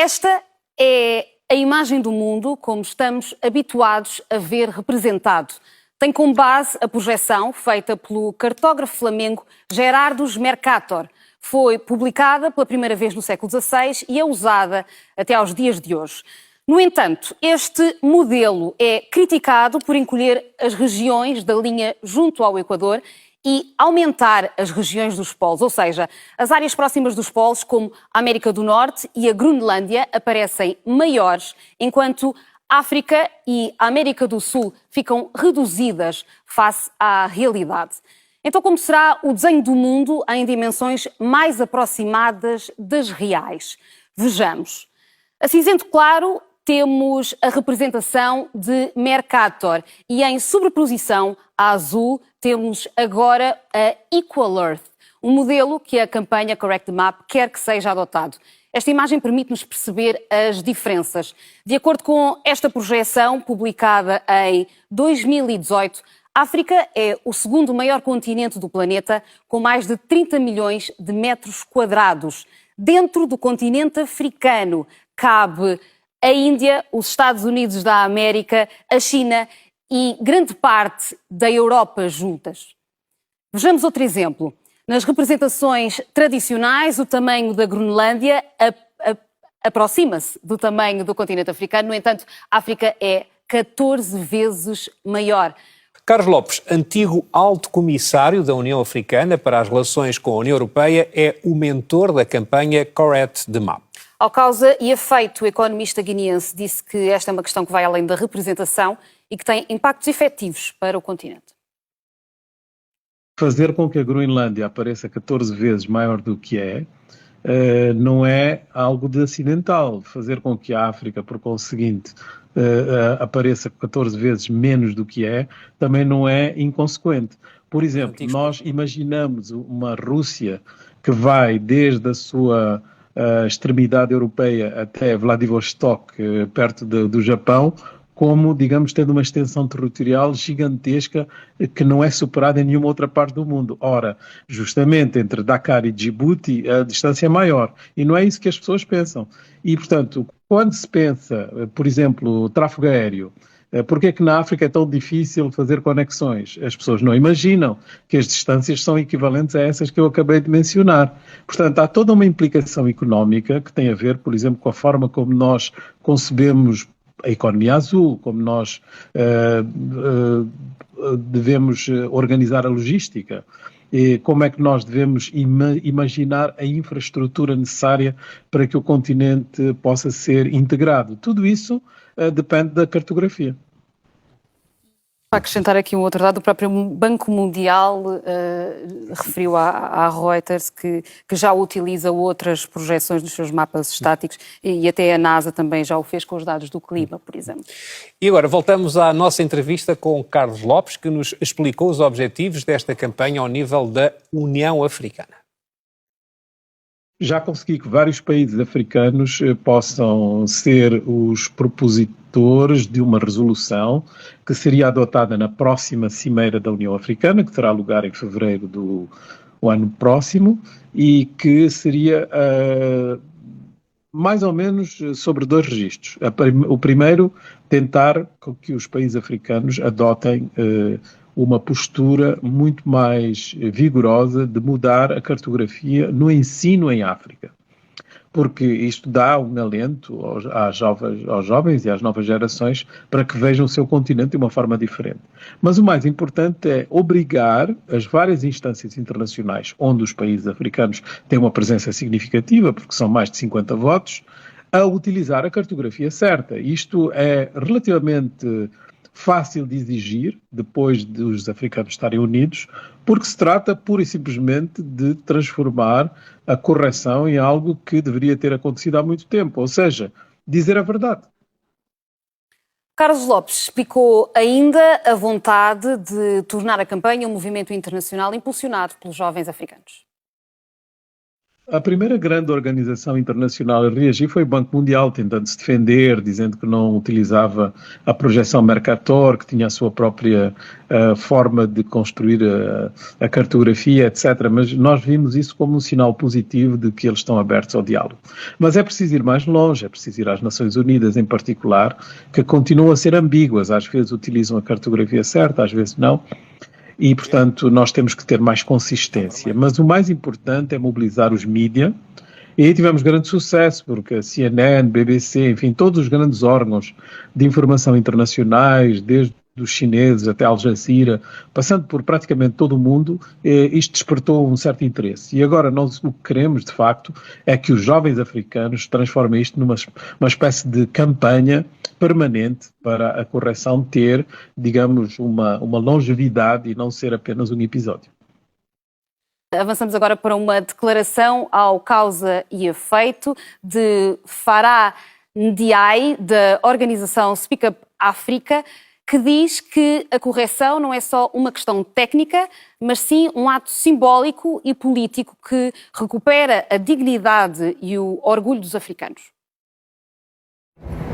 Esta é a imagem do mundo como estamos habituados a ver representado. Tem como base a projeção feita pelo cartógrafo flamengo Gerardos Mercator. Foi publicada pela primeira vez no século XVI e é usada até aos dias de hoje. No entanto, este modelo é criticado por encolher as regiões da linha junto ao Equador e aumentar as regiões dos polos, ou seja, as áreas próximas dos polos, como a América do Norte e a Groenlândia, aparecem maiores, enquanto a África e a América do Sul ficam reduzidas face à realidade. Então, como será o desenho do mundo em dimensões mais aproximadas das reais? Vejamos. A cinzento claro temos a representação de Mercator e em sobreposição a azul temos agora a Equal Earth, um modelo que a campanha Correct the Map quer que seja adotado. Esta imagem permite-nos perceber as diferenças. De acordo com esta projeção, publicada em 2018, a África é o segundo maior continente do planeta, com mais de 30 milhões de metros quadrados. Dentro do continente africano cabe a Índia, os Estados Unidos da América, a China e grande parte da Europa juntas. Vejamos outro exemplo. Nas representações tradicionais, o tamanho da Groenlândia aproxima-se do tamanho do continente africano. No entanto, a África é 14 vezes maior. Carlos Lopes, antigo alto comissário da União Africana para as relações com a União Europeia, é o mentor da campanha Correct the Map. Ao causa e efeito, o economista guineense disse que esta é uma questão que vai além da representação e que tem impactos efetivos para o continente. Fazer com que a Groenlândia apareça 14 vezes maior do que é, não é algo de acidental. Fazer com que a África, por conseguinte, apareça 14 vezes menos do que é, também não é inconsequente. Por exemplo, nós imaginamos uma Rússia que vai desde a sua extremidade europeia até Vladivostok, perto do Japão, como, digamos, tendo uma extensão territorial gigantesca que não é superada em nenhuma outra parte do mundo. Ora, justamente entre Dakar e Djibouti, a distância é maior. E não é isso que as pessoas pensam. E, portanto, quando se pensa, por exemplo, o tráfego aéreo, por que é que na África é tão difícil fazer conexões? As pessoas não imaginam que as distâncias são equivalentes a essas que eu acabei de mencionar. Portanto, há toda uma implicação económica que tem a ver, por exemplo, com a forma como nós concebemos a economia azul, como nós devemos organizar a logística, e como é que nós devemos imaginar a infraestrutura necessária para que o continente possa ser integrado. Tudo isso depende da cartografia. Para acrescentar aqui um outro dado, o próprio Banco Mundial referiu à Reuters que já utiliza outras projeções dos seus mapas estáticos e até a NASA também já o fez com os dados do clima, por exemplo. E agora voltamos à nossa entrevista com Carlos Lopes, que nos explicou os objetivos desta campanha ao nível da União Africana. Já consegui que vários países africanos possam ser os propositores de uma resolução que seria adotada na próxima Cimeira da União Africana, que terá lugar em fevereiro do ano próximo, e que seria mais ou menos sobre dois registros. O primeiro, tentar que os países africanos adotem uma postura muito mais vigorosa de mudar a cartografia no ensino em África. Porque isto dá um alento aos jovens e às novas gerações para que vejam o seu continente de uma forma diferente. Mas o mais importante é obrigar as várias instâncias internacionais, onde os países africanos têm uma presença significativa, porque são mais de 50 votos, a utilizar a cartografia certa. Isto é relativamente fácil de exigir, depois de os africanos estarem unidos, porque se trata pura e simplesmente de transformar a correção em algo que deveria ter acontecido há muito tempo, ou seja, dizer a verdade. Carlos Lopes explicou ainda a vontade de tornar a campanha um movimento internacional impulsionado pelos jovens africanos. A primeira grande organização internacional a reagir foi o Banco Mundial, tentando se defender, dizendo que não utilizava a projeção Mercator, que tinha a sua própria forma de construir a cartografia, etc. Mas nós vimos isso como um sinal positivo de que eles estão abertos ao diálogo. Mas é preciso ir mais longe, é preciso ir às Nações Unidas em particular, que continuam a ser ambíguas, às vezes utilizam a cartografia certa, às vezes não. E, portanto, nós temos que ter mais consistência. Mas o mais importante é mobilizar os mídias. E aí tivemos grande sucesso, porque a CNN, BBC, enfim, todos os grandes órgãos de informação internacionais, desde os chineses até Al Jazeera, passando por praticamente todo o mundo, isto despertou um certo interesse. E agora nós o que queremos, de facto, é que os jovens africanos transformem isto numa espécie de campanha permanente para a correção ter, digamos, uma longevidade e não ser apenas um episódio. Avançamos agora para uma declaração ao causa e efeito de Farah Ndiaye, da organização Speak Up Africa, que diz que a correção não é só uma questão técnica, mas sim um ato simbólico e político que recupera a dignidade e o orgulho dos africanos.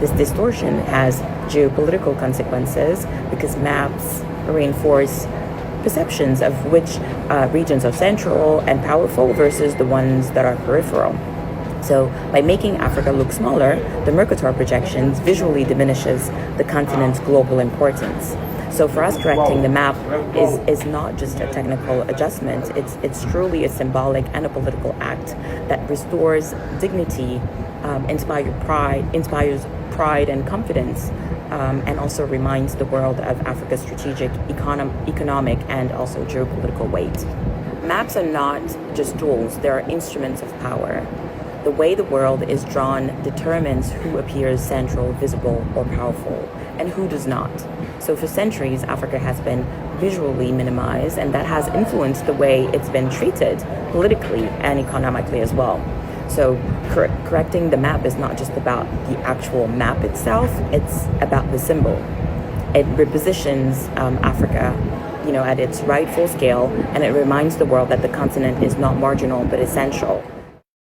This distortion has geopolitical consequences because maps reinforce perceptions of which regions are central and powerful versus the ones that are peripheral. So by making Africa look smaller, the Mercator projections visually diminishes the continent's global importance. So for us, correcting the map is not just a technical adjustment, it's truly a symbolic and a political act that restores dignity, inspires pride and confidence, and also reminds the world of Africa's strategic, economic, and also geopolitical weight. Maps are not just tools, they are instruments of power. The way the world is drawn determines who appears central, visible, or powerful, and who does not. So for centuries, Africa has been visually minimized, and that has influenced the way it's been treated politically and economically as well. So correcting the map is not just about the actual map itself, it's about the symbol. It repositions Africa, at its rightful scale, and it reminds the world that the continent is not marginal but essential.